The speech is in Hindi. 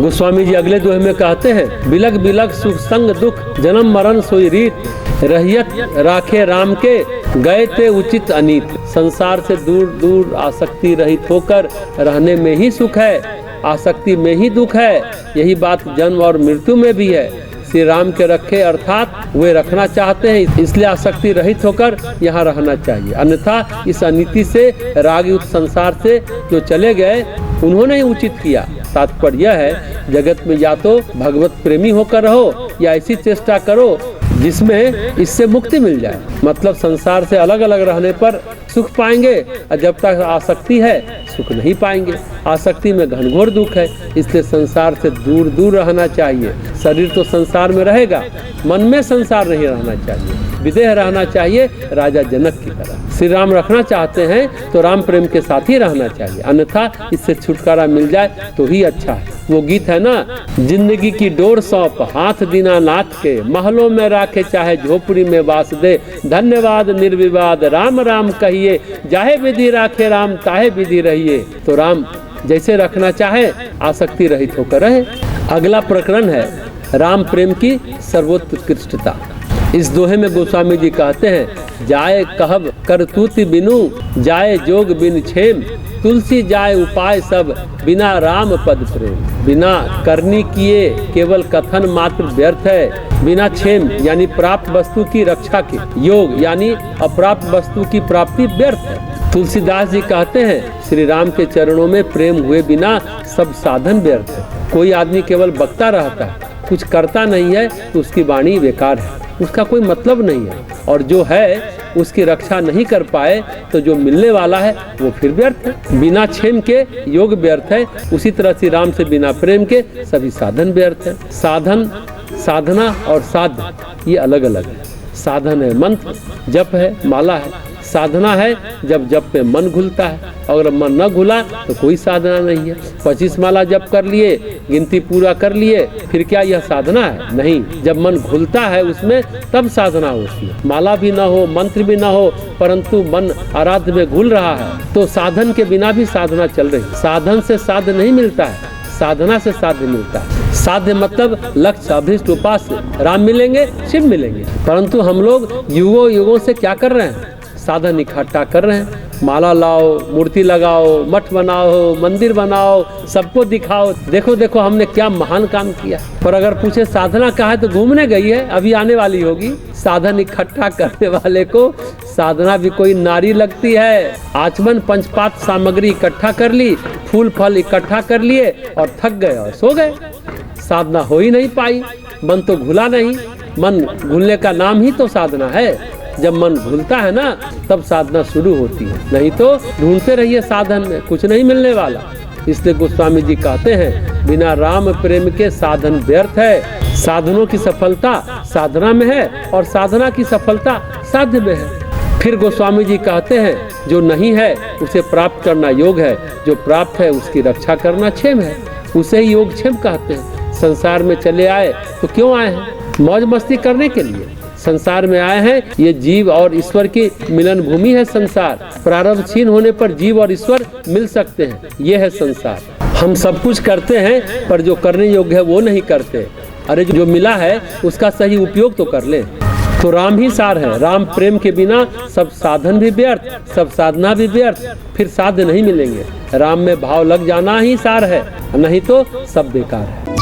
गोस्वामी जी अगले दोहे में कहते हैं, बिलग बिलग सुख संग दुख जन्म मरण सोई रीत, रहियत राखे राम के गए थे उचित अनीत। संसार से दूर दूर आसक्ति रहित होकर रहने में ही सुख है, आसक्ति में ही दुख है। यही बात जन्म और मृत्यु में भी है। श्री राम के रखे अर्थात वे रखना चाहते हैं, इसलिए आसक्ति रहित होकर यहाँ रहना चाहिए। अन्यथा इस अनीति से रागयुक्त संसार से जो चले गए उन्होंने ही उचित किया। तात्पर्य यह है, जगत में या तो भगवत प्रेमी होकर रहो या ऐसी चेष्टा करो जिसमें इससे मुक्ति मिल जाए। मतलब संसार से अलग अलग रहने पर सुख पाएंगे और जब तक आसक्ति है सुख नहीं पाएंगे। आसक्ति में घनघोर दुख है, इसलिए संसार से दूर दूर रहना चाहिए। शरीर तो संसार में रहेगा, मन में संसार नहीं रहना चाहिए। विदेह रहना चाहिए राजा जनक की तरह। श्री राम रखना चाहते हैं तो राम प्रेम के साथ ही रहना चाहिए, अन्यथा इससे छुटकारा मिल जाए तो ही अच्छा है। वो गीत है ना, जिंदगी की डोर सौंप हाथ दीनानाथ के, महलों में राखे चाहे झोपड़ी में वास दे, धन्यवाद निर्विवाद राम राम कहिए, जाहे विधि राखे राम ताहे विधि रहिए। तो राम जैसे रखना चाहे आसक्ति रहित होकर रहे। अगला प्रकरण है राम प्रेम की सर्वोत्कृष्टता। इस दोहे में गोस्वामी जी कहते हैं, जाए कहब करतूति बिनु, जाए जोग बिन छेम, तुलसी जाए उपाय सब, बिना राम पद प्रेम। बिना करनी किए केवल कथन मात्र व्यर्थ है, बिना छेम यानी प्राप्त वस्तु की रक्षा के, योग यानी अप्राप्त वस्तु की प्राप्ति व्यर्थ है। तुलसीदास जी कहते हैं, श्री राम के चरणों में प्रेम हुए बिना सब साधन व्यर्थ है। कोई आदमी केवल बकता रहता है, कुछ करता नहीं है तो उसकी वाणी बेकार है, उसका कोई मतलब नहीं है। और जो है उसकी रक्षा नहीं कर पाए तो जो मिलने वाला है वो फिर व्यर्थ है। बिना क्षेम के योग व्यर्थ है, उसी तरह श्री राम से बिना प्रेम के सभी साधन व्यर्थ है। साधन, साधना और साध्य ये अलग अलग है। साधन है मंत्र, जप है, माला है। साधना है जब जप पे मन घुलता है, अगर मन न घुला तो कोई साधना नहीं है। 25 माला जप कर लिए, गिनती पूरा कर लिए, फिर क्या यह साधना है? नहीं। जब मन घुलता है उसमें तब साधना होती है। माला भी ना हो, मंत्र भी ना हो, परंतु मन आराध्य में घुल रहा है तो साधन के बिना भी साधना चल रही। साधन से साध्य नहीं मिलता है, साधना से साध्य मिलता है। साध्य मतलब लक्ष्य, अभिष्ट, उपास्य। राम मिलेंगे, शिव मिलेंगे, परंतु हम लोग युगों युगों से क्या कर रहे हैं? साधन इकट्ठा कर रहे हैं। माला लाओ, मूर्ति लगाओ, मठ बनाओ, मंदिर बनाओ, सबको दिखाओ, देखो देखो हमने क्या महान काम किया। पर अगर पूछे साधना कहाँ है तो घूमने गई है, अभी आने वाली होगी। साधन इकट्ठा करने वाले को साधना भी कोई नारी लगती है। आचमन पंचपात सामग्री इकट्ठा कर ली, फूल फल इकट्ठा कर लिए और थक गए और सो गए। साधना हो ही नहीं पाई, मन तो घुला नहीं। मन घुलने का नाम ही तो साधना है। जब मन घुलता है ना तब साधना शुरू होती है, नहीं तो ढूंढते रहिए साधन में, कुछ नहीं मिलने वाला। इसलिए गोस्वामी जी कहते हैं, बिना राम प्रेम के साधन व्यर्थ है। साधनों की सफलता साधना में है और साधना की सफलता साध्य में है। फिर गोस्वामी जी कहते हैं, जो नहीं है उसे प्राप्त करना योग है, जो प्राप्त है उसकी रक्षा करना क्षेम है। उसे ही योग क्षेम कहते हैं। संसार में चले आए तो क्यों आए हैं? मौज मस्ती करने के लिए संसार में आए हैं। ये जीव और ईश्वर की मिलन भूमि है संसार। प्रारब्ध क्षीण होने पर जीव और ईश्वर मिल सकते हैं, ये है संसार। हम सब कुछ करते हैं पर जो करने योग्य है वो नहीं करते। अरे जो मिला है उसका सही उपयोग तो कर ले। तो राम ही सार है। राम प्रेम के बिना सब साधन भी व्यर्थ, सब साधना भी व्यर्थ, फिर साध्य नहीं मिलेंगे। राम में भाव लग जाना ही सार है, नहीं तो सब बेकार है।